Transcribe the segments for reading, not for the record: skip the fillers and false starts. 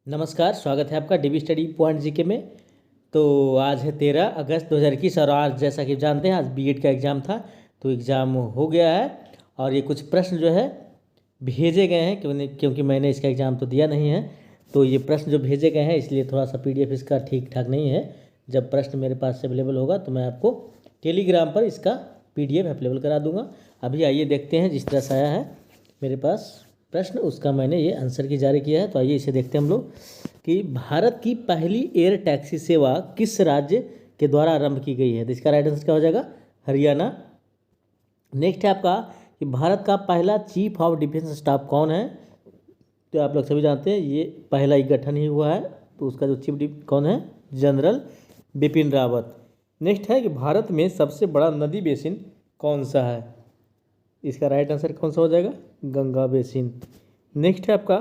नमस्कार, स्वागत है आपका डीबी स्टडी पॉइंट जीके में। तो आज है 13 अगस्त 2021 और आज जैसा कि जानते हैं आज बीएड का एग्ज़ाम था। तो एग्ज़ाम हो गया है और ये कुछ प्रश्न जो है भेजे गए हैं क्योंकि मैंने इसका एग्ज़ाम तो दिया नहीं है। तो ये प्रश्न जो भेजे गए हैं इसलिए थोड़ा सा पीडीएफ इसका ठीक ठाक नहीं है। जब प्रश्न मेरे पास अवेलेबल होगा तो मैं आपको टेलीग्राम पर इसका पीडीएफ अवेलेबल करा दूँगा। अभी आइए देखते हैं जिस तरह से आया है मेरे पास प्रश्न, उसका मैंने ये आंसर की जारी किया है। तो आइए इसे देखते हैं हम लोग कि भारत की पहली एयर टैक्सी सेवा किस राज्य के द्वारा आरंभ की गई है। तो इसका राइट आंसर क्या हो जाएगा? हरियाणा। नेक्स्ट है आपका कि भारत का पहला चीफ ऑफ डिफेंस स्टाफ कौन है। तो आप लोग सभी जानते हैं ये पहला ही गठन ही हुआ है। तो उसका जो चीफ कौन है? जनरल बिपिन रावत। नेक्स्ट है कि भारत में सबसे बड़ा नदी बेसिन कौन सा है। इसका राइट आंसर कौन सा हो जाएगा? गंगा बेसिन। नेक्स्ट है आपका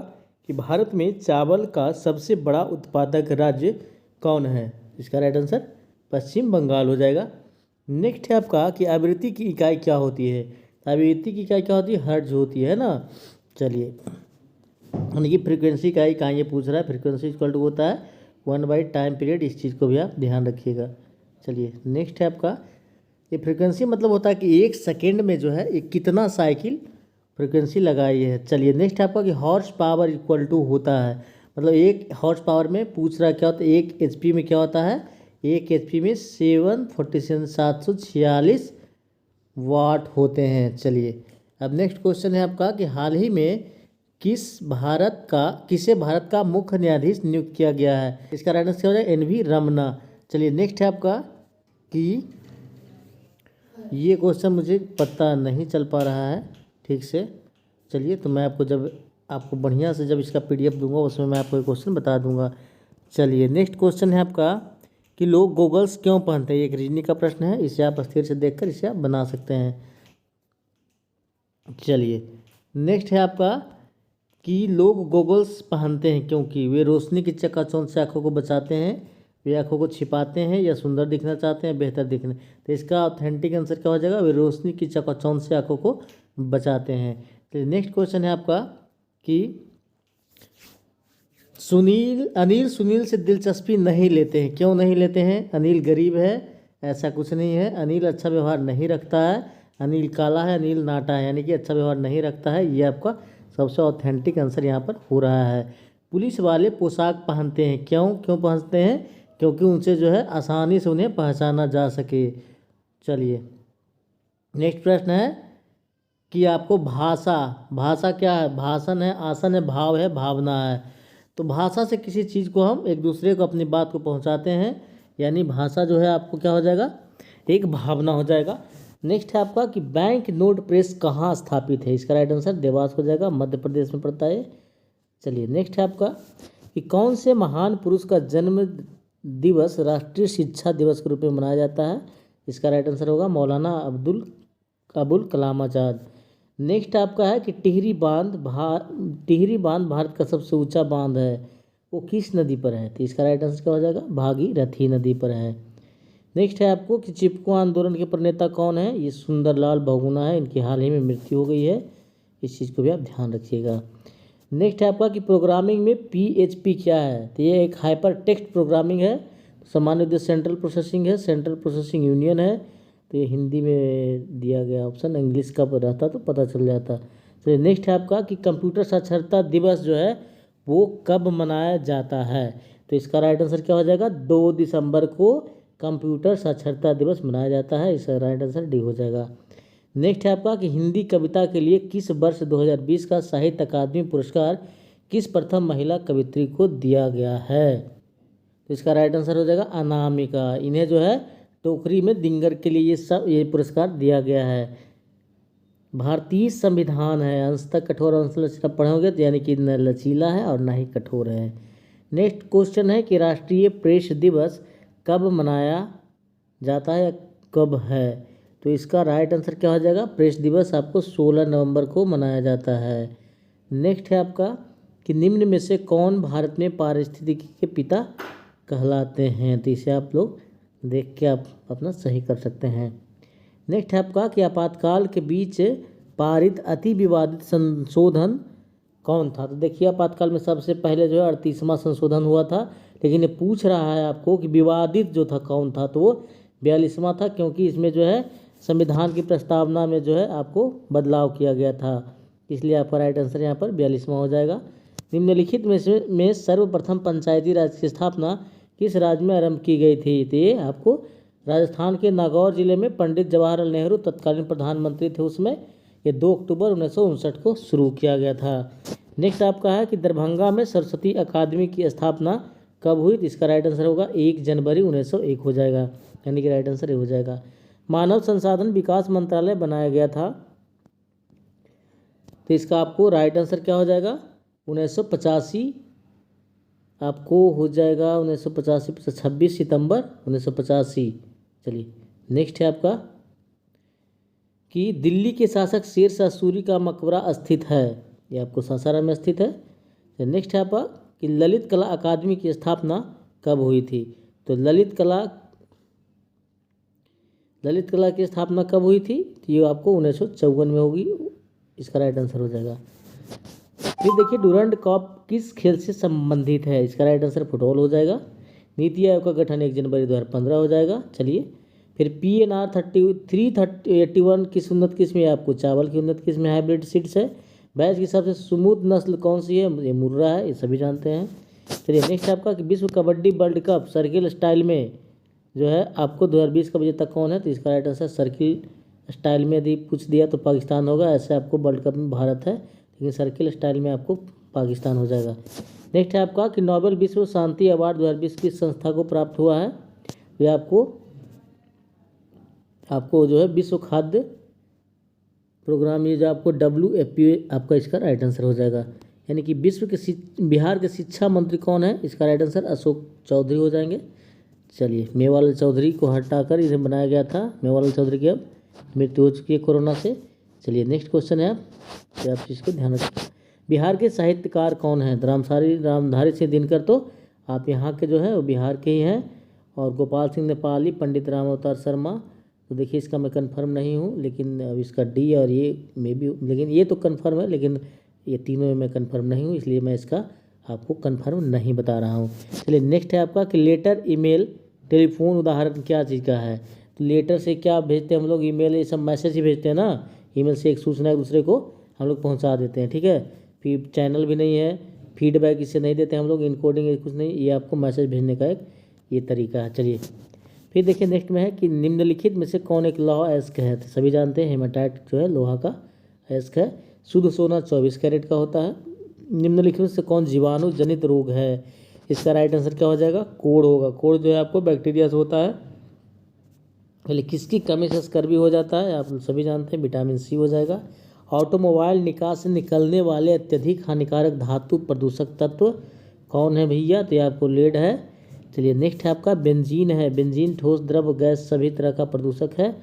कि भारत में चावल का सबसे बड़ा उत्पादक राज्य कौन है। इसका राइट आंसर पश्चिम बंगाल हो जाएगा। नेक्स्ट है आपका कि आवृत्ति की इकाई क्या होती है। आवृत्ति की इकाई क्या होती है? हर्ट्ज होती है ना। चलिए, यानी कि फ्रीक्वेंसी का इकाई ये पूछ रहा है। फ्रीक्वेंसी इक्वल टू होता है 1/टाइम पीरियड। इस चीज़ को भी आप ध्यान रखिएगा। चलिए, नेक्स्ट है आपका ये फ्रीक्वेंसी मतलब होता है कि एक सेकेंड में जो है ये कितना साइकिल फ्रीक्वेंसी लगाई है। चलिए, नेक्स्ट आपका कि हॉर्स पावर इक्वल टू होता है, मतलब एक हॉर्स पावर में पूछ रहा क्या होता है, एक एचपी में क्या होता है? एक एचपी में 746 वाट होते हैं। चलिए, अब नेक्स्ट क्वेश्चन है आपका कि हाल ही में किसे भारत का मुख्य न्यायाधीश नियुक्त किया गया है। इसका राइट आंसर क्या हो जाएगा? एनवी रमना। चलिए, नेक्स्ट है आपका कि ये क्वेश्चन मुझे पता नहीं चल पा रहा है ठीक से। चलिए, तो मैं आपको बढ़िया से जब इसका पीडीएफ दूंगा उसमें मैं आपको एक क्वेश्चन बता दूंगा। चलिए, नेक्स्ट क्वेश्चन है आपका कि लोग गॉगल्स क्यों पहनते हैं। ये एक रीजनिंग का प्रश्न है, इसे आप अस्थिर से देखकर इसे आप बना सकते हैं। चलिए, नेक्स्ट है आपका कि लोग गॉगल्स पहनते हैं क्योंकि वे रोशनी की चकाचौंध से आँखों को बचाते हैं, वे आँखों को छिपाते हैं, या सुंदर दिखना चाहते हैं, बेहतर दिखने। तो इसका ऑथेंटिक आंसर क्या हो जाएगा? वे रोशनी की चकाचौंध से आँखों को बचाते हैं। तो नेक्स्ट क्वेश्चन है आपका कि अनिल सुनील से दिलचस्पी नहीं लेते हैं, क्यों नहीं लेते हैं? अनिल गरीब है? ऐसा कुछ नहीं है। अनिल अच्छा व्यवहार नहीं रखता है, अनिल काला है, अनिल नाटा है, यानी कि अच्छा व्यवहार नहीं रखता है। ये आपका सबसे ऑथेंटिक आंसर यहाँ पर हो रहा है। पुलिस वाले पोशाक पहनते हैं, क्यों पहनते हैं? क्योंकि उनसे जो है आसानी से उन्हें पहचाना जा सके। चलिए, नेक्स्ट प्रश्न है कि आपको भाषा क्या है? भाषण है, आसन है, भाव है, भावना है। तो भाषा से किसी चीज़ को हम एक दूसरे को अपनी बात को पहुंचाते हैं, यानी भाषा जो है आपको क्या हो जाएगा? एक भावना हो जाएगा। नेक्स्ट है आपका कि बैंक नोट प्रेस कहाँ स्थापित है। इसका राइट आंसर देवास हो जाएगा, मध्य प्रदेश में पड़ता है। चलिए, नेक्स्ट है आपका कि कौन से महान पुरुष का जन्म दिवस राष्ट्रीय शिक्षा दिवस के रूप में मनाया जाता है। इसका राइट आंसर होगा मौलाना अबुल कलाम आज़ाद। नेक्स्ट आपका है कि टिहरी बांध भारत का सबसे ऊंचा बांध है, वो किस नदी पर है। तो इसका राइट आंसर क्या हो जाएगा? भागीरथी नदी पर है। नेक्स्ट है आपको कि चिपको आंदोलन के प्रणेता कौन है। ये सुंदरलाल बहुगुणा है, इनकी हाल ही में मृत्यु हो गई है। इस चीज़ को भी आप ध्यान रखिएगा। नेक्स्ट है आपका कि प्रोग्रामिंग में पीएचपी क्या है। तो ये एक हाइपर टेक्स्ट प्रोग्रामिंग है। सामान्य उद्देश्य सेंट्रल प्रोसेसिंग है, सेंट्रल प्रोसेसिंग यूनियन है। तो ये हिंदी में दिया गया ऑप्शन, इंग्लिश का रहता तो पता चल जाता। तो नेक्स्ट है आपका कि कंप्यूटर साक्षरता दिवस जो है वो कब मनाया जाता है। तो इसका राइट आंसर क्या हो जाएगा? 2 दिसंबर को कंप्यूटर साक्षरता दिवस मनाया जाता है। इसका राइट आंसर डी हो जाएगा। नेक्स्ट है आपका कि हिंदी कविता के लिए किस वर्ष 2020 का साहित्य अकादमी पुरस्कार किस प्रथम महिला कवित्री को दिया गया है। तो इसका राइट आंसर हो जाएगा अनामिका। इन्हें जो है टोकरी में दिंगर के लिए ये पुरस्कार दिया गया है। भारतीय संविधान है अंश तक कठोर अंश लचीला पढ़ोगे तो यानी कि न लचीला है और ना ही कठोर है। नेक्स्ट क्वेश्चन है कि राष्ट्रीय प्रेस दिवस कब मनाया जाता है या कब है। तो इसका राइट आंसर क्या हो जाएगा? प्रेस दिवस आपको 16 नवंबर को मनाया जाता है। नेक्स्ट है आपका कि निम्न में से कौन भारत में पारिस्थितिकी के पिता कहलाते हैं। तो इसे आप लोग देख के आप अपना सही कर सकते हैं। नेक्स्ट है आपका कि आपातकाल के बीच पारित अति विवादित संशोधन कौन था? तो देखिए आपातकाल में सबसे पहले जो है 38वां संशोधन हुआ था, लेकिन ये पूछ रहा है आपको कि विवादित जो था कौन था, तो वो 42वां था, क्योंकि इसमें जो है संविधान की प्रस्तावना में जो है आपको बदलाव किया गया था, इसलिए आपका राइट आंसर यहाँ पर 42वां हो जाएगा। निम्नलिखित में सर्वप्रथम पंचायती राज की स्थापना किस राज्य में आरंभ की गई थी? तो ये आपको राजस्थान के नागौर जिले में पंडित जवाहरलाल नेहरू तत्कालीन प्रधानमंत्री थे, उसमें ये 2 अक्टूबर 1959 को शुरू किया गया था। नेक्स्ट आपका है कि दरभंगा में सरस्वती अकादमी की स्थापना कब हुई? तो इसका राइट आंसर होगा 1 जनवरी 1901 हो जाएगा, यानी कि राइट आंसर ये हो जाएगा। मानव संसाधन विकास मंत्रालय बनाया गया था, तो इसका आपको राइट आंसर क्या हो जाएगा? 1985 आपको हो जाएगा 1985 26 सितंबर 1985। चलिए नेक्स्ट है आपका कि दिल्ली के शासक शेरशाह सूरी का मकबरा स्थित है, ये आपको सासाराम में स्थित है। नेक्स्ट है आपका कि ललित कला अकादमी की स्थापना कब हुई थी? तो ललित कला की स्थापना कब हुई थी? तो ये आपको 1954 में होगी, इसका राइट आंसर हो जाएगा। फिर देखिए डूरंड कप किस खेल से संबंधित है? इसका राइट आंसर फुटबॉल हो जाएगा। नीति आयोग का गठन 1 जनवरी 2015 हो जाएगा। चलिए फिर PNR 381 किस उन्नत किस्म है? आपको चावल की उन्नत किस्म है, हाइब्रिड सीड्स है। भैंस की सबसे सुमूथ नस्ल कौन सी है? ये मुर्रा है, ये सभी जानते हैं। चलिए नेक्स्ट आपका कि विश्व kabaddi world cup circle style में जो है आपको 2020 का विजेता कौन है? तो इसका राइट आंसर सर्किल स्टाइल में यदि पूछ दिया तो पाकिस्तान होगा, ऐसे आपको वर्ल्ड कप में भारत है, लेकिन सर्किल स्टाइल में आपको पाकिस्तान हो जाएगा। नेक्स्ट है आपका कि नोबेल विश्व शांति अवार्ड 2020 किस संस्था को प्राप्त हुआ है? ये आपको जो है विश्व खाद्य प्रोग्राम, ये जो आपको WFP आपका इसका राइट आंसर हो जाएगा। यानी कि बिहार के शिक्षा मंत्री कौन है? इसका राइट आंसर अशोक चौधरी हो जाएंगे। चलिए मेवालाल चौधरी को हटाकर इन्हें बनाया गया था। मेवालाल चौधरी की अब मृत्यु हो चुकी है कोरोना से। चलिए नेक्स्ट क्वेश्चन है आप इसको ध्यान रखिए। बिहार के साहित्यकार कौन है? रामधारी सिंह दिनकर तो आप यहाँ के जो है वो बिहार के ही हैं, और गोपाल सिंह नेपाली, पंडित राम अवतार शर्मा। तो देखिए इसका मैं कंफर्म नहीं हूँ, लेकिन अब इसका डी और ये मे भी, लेकिन ये तो कंफर्म है, लेकिन ये तीनों में मैं कंफर्म नहीं हूँ, इसलिए मैं इसका आपको कंफर्म नहीं बता रहा हूँ। चलिए नेक्स्ट है आपका कि लेटर, ईमेल, टेलीफोन उदाहरण क्या चीज़ का है? तो लेटर से क्या भेजते हैं हम लोग? ईमेल, ये सब मैसेज ही भेजते हैं ना। ईमेल से एक सूचना एक दूसरे को हम लोग पहुँचा देते हैं, ठीक है। फिर चैनल भी नहीं है, फीडबैक इससे नहीं देते हम लोग, इनकोडिंग कुछ नहीं, ये आपको मैसेज भेजने का एक ये तरीका है। चलिए फिर देखिए नेक्स्ट में है कि निम्नलिखित में से कौन एक लौह अयस्क है? तो सभी जानते हैं हेमाटाइट जो है लोहा का अयस्क है। शुद्ध सोना 24 कैरेट का होता है। निम्नलिखित में से कौन जीवाणु जनित रोग है? इसका राइट आंसर क्या हो जाएगा? कोढ़ होगा। कोढ़ जो है आपको बैक्टीरिया से होता है। पहले किसकी कमी से स्कर्वी हो जाता है? आप सभी जानते हैं विटामिन C हो जाएगा। ऑटोमोबाइल निकास से निकलने वाले अत्यधिक हानिकारक धातु प्रदूषक तत्व कौन है भैया? तो ये आपको लेड है। चलिए नेक्स्ट है आपका बेंजीन है। बेंजीन ठोस, द्रव, गैस सभी तरह का प्रदूषक है।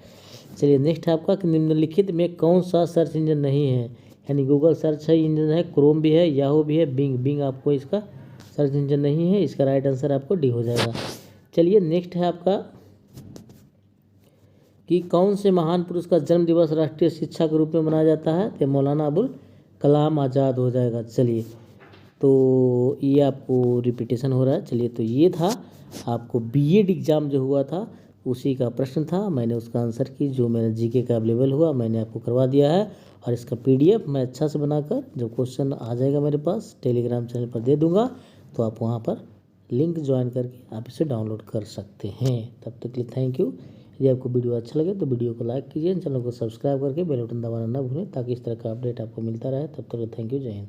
चलिए नेक्स्ट है आपका कि निम्नलिखित में कौन सा सर्च इंजन नहीं है? यानी गूगल सर्च इंजन है, क्रोम भी है, याहू भी है, बिंग आपको इसका सर्च इंजन नहीं है, इसका राइट आंसर आपको डी हो जाएगा। चलिए नेक्स्ट है आपका कि कौन से महान पुरुष का जन्म दिवस राष्ट्रीय शिक्षा के रूप में मनाया जाता है? तो मौलाना अबुल कलाम आज़ाद हो जाएगा। चलिए तो ये आपको रिपीटेशन हो रहा है। चलिए तो ये था आपको BEd एग्ज़ाम जो हुआ था उसी का प्रश्न था, मैंने उसका आंसर की जो मेरा GK का अवेलेबल हुआ मैंने आपको करवा दिया है, और इसका PDF मैं अच्छा से बनाकर जब क्वेश्चन आ जाएगा मेरे पास टेलीग्राम चैनल पर दे दूँगा, तो आप वहाँ पर लिंक ज्वाइन करके आप इसे डाउनलोड कर सकते हैं। तब तक के लिए थैंक यू। यदि आपको वीडियो अच्छा लगे तो वीडियो को लाइक कीजिए, चैनल को सब्सक्राइब करके बेल बटन दबाना ना भूलें, ताकि इस तरह का अपडेट आपको मिलता रहे। तब तक थैंक यू, जय हिंद।